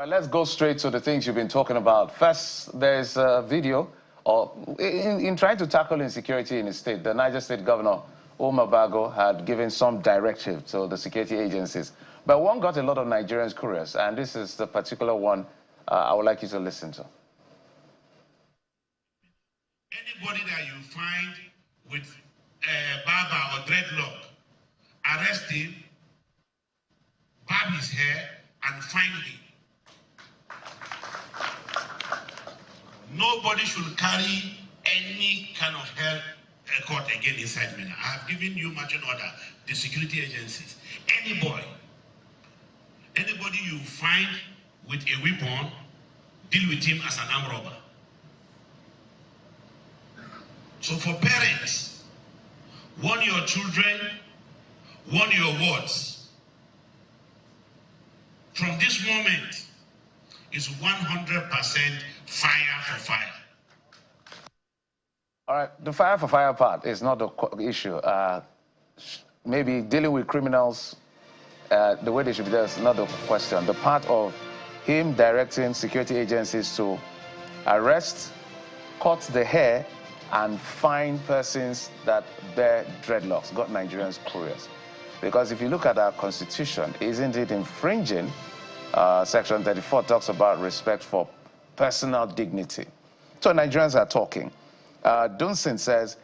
Let's go straight to the things you've been talking about. First, there's a video in trying to tackle insecurity in the state. The Niger State Governor, Omar Bago, had given some directive to the security agencies. But one got a lot of Nigerians curious, and this is the particular one I would like you to listen to. Anybody that you find with barber or dreadlock, arrest him, barb his hair, and find him. Nobody should carry any kind of hair court again inside MENA. I have given you marching order, the security agencies. Anybody you find with a weapon, deal with him as an armed robber. So for parents, warn your children, warn your wards. From this moment, is 100% fire for fire. All right, the fire for fire part is not the issue. Maybe dealing with criminals the way they should be there is not the question. The part of him directing security agencies to arrest, cut the hair, and fine persons that bear dreadlocks got Nigerians curious. Because if you look at our constitution, isn't it infringing? Section 34 talks about respect for personal dignity. So Nigerians are talking. Dunsin says,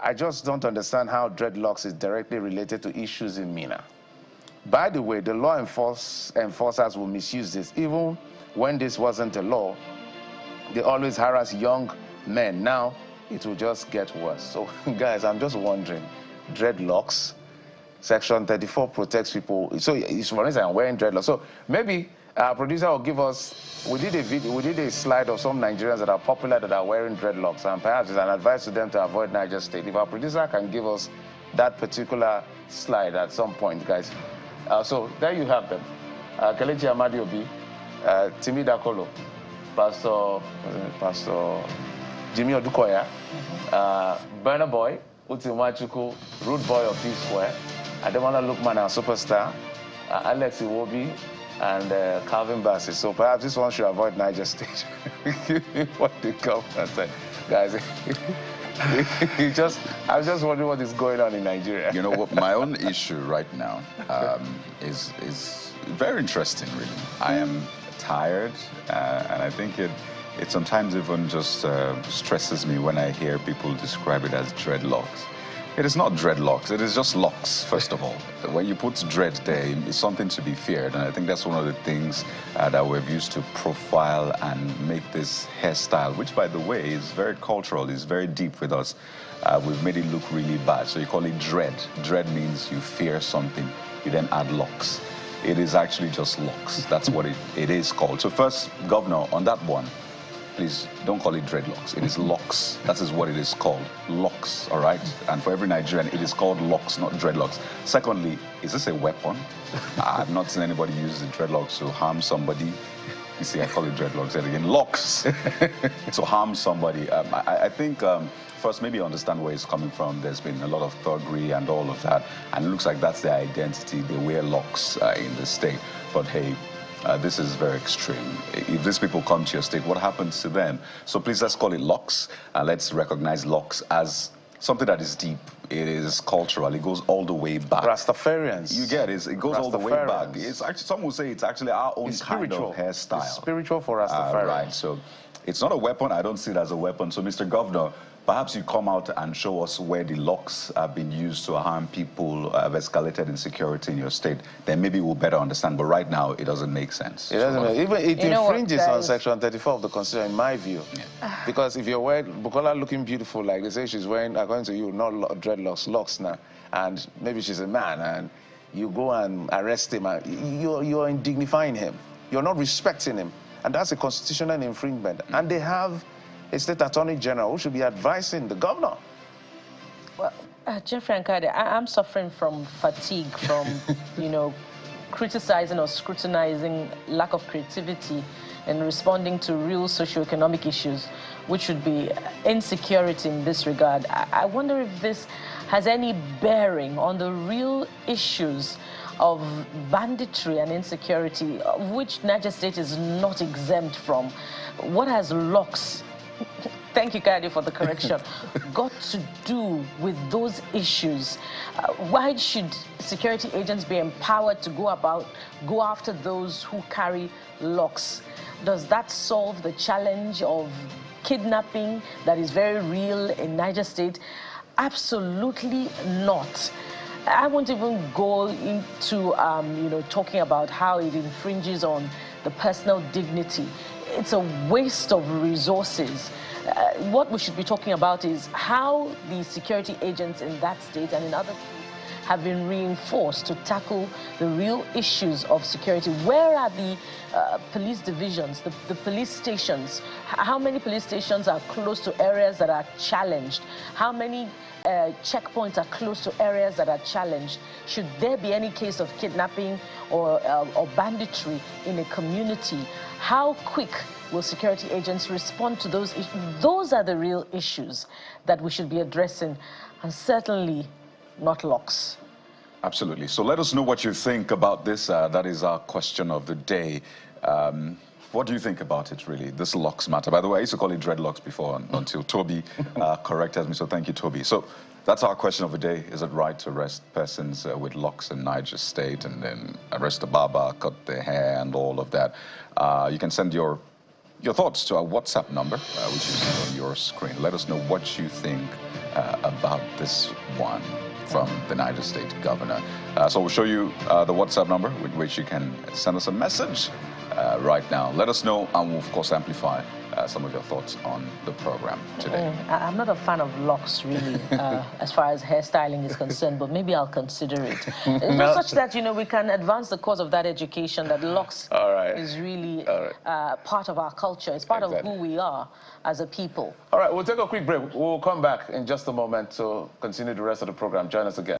I just don't understand how dreadlocks is directly related to issues in MENA. By the way, the law enforcers will misuse this. Even when this wasn't a law, they always harass young men. Now, it will just get worse. So, guys, I'm just wondering, dreadlocks, Section 34 protects people. So, for instance, I'm wearing dreadlocks. So, maybe our producer will give us, we did a slide of some Nigerians that are popular that are wearing dreadlocks, and perhaps it's an advice to them to avoid Niger State. If our producer can give us that particular slide at some point, guys. So there you have them. Kelechi Amadiobi, Timi Dakolo, Pastor Jimmy Odukoya, Burner Boy, Uti Machuku, Rude Boy of P-Square, Ademola Lukman, our superstar, Alex Iwobi, and Calvin Bassey. So perhaps this one should avoid Niger State. What the government said. Guys, I'm just wondering what is going on in Nigeria. You know what, my own issue right now is very interesting, really. I am tired, and I think it sometimes even just stresses me when I hear people describe it as dreadlocks. It is not dreadlocks, it is just locks, first of all. When you put dread there, it's something to be feared, and I think that's one of the things that we've used to profile and make this hairstyle, which, by the way, is very cultural, is very deep with us. We've made it look really bad, so you call it dread. Dread means you fear something, you then add locks. It is actually just locks, that's what it is called. So first, Governor, on that one, please don't call it dreadlocks. It is locks. That is what it is called. Locks, all right? And for every Nigerian, it is called locks, not dreadlocks. Secondly, is this a weapon? I've not seen anybody use the dreadlocks to harm somebody. You see, I call it dreadlocks. And again, locks to harm somebody. I think first, maybe understand where it's coming from. There's been a lot of thuggery and all of that. And it looks like that's their identity. They wear locks in the state. But hey, this is very extreme. If these people come to your state, what happens to them? So please, let's call it locks. Let's recognize locks as something that is deep. It is cultural. It goes all the way back. Rastafarians. You get it. It goes all the way back. It's actually, some will say it's actually our own kind of hairstyle. It's spiritual for Rastafarians. Right. So it's not a weapon. I don't see it as a weapon. So, Mr. Governor, perhaps you come out and show us where the locks have been used to harm people, have escalated insecurity in your state. Then maybe we'll better understand. But right now, it doesn't make sense. It doesn't make sense. Even it infringes on Section 34 of the Constitution, in my view. Yeah. Because if you're wearing, Bukola looking beautiful, like they say she's wearing, according to you, not dreadlocks, locks now, and maybe she's a man, and you go and arrest him, and you're indignifying him. You're not respecting him. And that's a constitutional infringement. And they have a state attorney general who should be advising the governor. Well, Jeffrey Nkade, I'm suffering from fatigue from, criticizing or scrutinizing lack of creativity in responding to real socioeconomic issues, which should be insecurity in this regard. I wonder if this has any bearing on the real issues of banditry and insecurity, of which Niger State is not exempt from. What has locks, thank you, Kadi, for the correction, got to do with those issues? Why should security agents be empowered to go after those who carry locks? Does that solve the challenge of kidnapping that is very real in Niger State? Absolutely not. I won't even go into talking about how it infringes on the personal dignity. It's a waste of resources. What we should be talking about is how the security agents in that state and in other states have been reinforced to tackle the real issues of security. Where are the police divisions, the police stations? How many police stations are close to areas that are challenged? How many checkpoints are close to areas that are challenged? Should there be any case of kidnapping or banditry in a community, how quick will security agents respond to those issues? Those are the real issues that we should be addressing, and certainly not locks. Absolutely. So let us know what you think about this. That is our question of the day. What do you think about it, really, this locks matter? By the way, I used to call it dreadlocks before until Toby corrected me, so thank you, Toby. So that's our question of the day. Is it right to arrest persons with locks in Niger State and then arrest the barber, cut their hair, and all of that? You can send your thoughts to our WhatsApp number, which is on your screen. Let us know what you think about this one from the Niger State governor. So we'll show you the WhatsApp number with which you can send us a message right now. Let us know, and we'll of course amplify some of your thoughts on the program today. I'm not a fan of locks, really, as far as hairstyling is concerned, but maybe I'll consider it. It's such that, we can advance the cause of that education, that locks is really part of our culture. It's part of who we are as a people. All right, we'll take a quick break. We'll come back in just a moment to continue the rest of the program. Join us again.